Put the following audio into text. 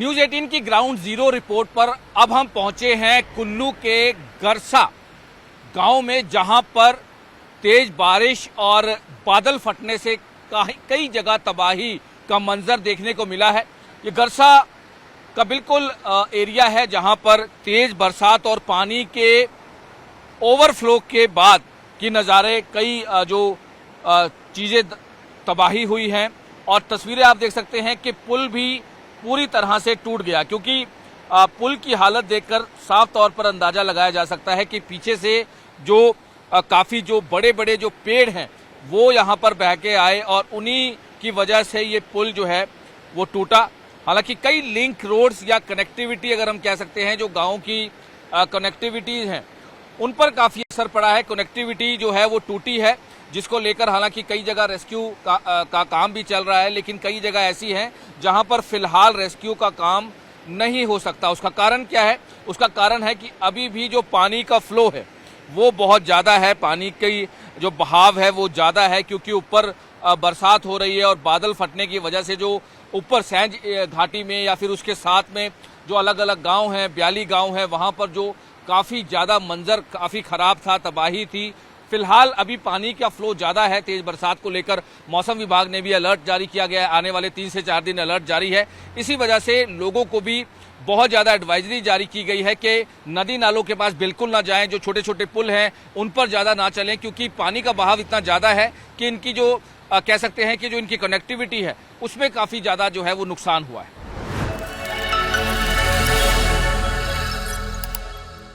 News 18 की ground zero report पर अब हम पहुंचे हैं कुल्लू के गरसा गांव में, जहां पर तेज बारिश और बादल फटने से कई जगह तबाही का मंजर देखने को मिला है। ये गरसा का बिल्कुल एरिया है जहां पर तेज बरसात और पानी के ओवरफ्लो के बाद की नज़ारे कई जो चीज़ें तबाही हुई हैं। और तस्वीरें आप देख सकते हैं कि पुल भी पूरी तरह से टूट गया, क्योंकि पुल की हालत देखकर साफ तौर पर अंदाजा लगाया जा सकता है कि पीछे से जो काफ़ी जो बड़े बड़े जो पेड़ हैं वो यहाँ पर बह के आए और उन्हीं की वजह से ये पुल जो है वो टूटा। हालांकि कई लिंक रोड्स या कनेक्टिविटी अगर हम कह सकते हैं, जो गाँव की कनेक्टिविटीज़ हैं उन पर काफ़ी असर पड़ा है। कनेक्टिविटी जो है वो टूटी है, जिसको लेकर हालांकि कई जगह रेस्क्यू का काम भी चल रहा है, लेकिन कई जगह ऐसी हैं जहां पर फिलहाल रेस्क्यू का काम नहीं हो सकता। उसका कारण क्या है? उसका कारण है कि अभी भी जो पानी का फ्लो है वो बहुत ज़्यादा है, पानी की जो बहाव है वो ज़्यादा है, क्योंकि ऊपर बरसात हो रही है और बादल फटने की वजह से जो ऊपर सैंज घाटी में या फिर उसके साथ में जो अलग अलग गाँव हैं, 42 गाँव हैं, वहाँ पर जो काफ़ी ज़्यादा मंजर काफ़ी ख़राब था, तबाही थी। फिलहाल अभी पानी का फ्लो ज़्यादा है। तेज बरसात को लेकर मौसम विभाग ने भी अलर्ट जारी किया गया है, आने वाले 3 से 4 दिन अलर्ट जारी है। इसी वजह से लोगों को भी बहुत ज़्यादा एडवाइजरी जारी की गई है कि नदी नालों के पास बिल्कुल ना जाएं, जो छोटे छोटे पुल हैं उन पर ज़्यादा ना चलें, क्योंकि पानी का बहाव इतना ज़्यादा है कि इनकी जो कह सकते हैं कि जो इनकी कनेक्टिविटी है उसमें काफ़ी ज़्यादा जो है वो नुकसान हुआ है।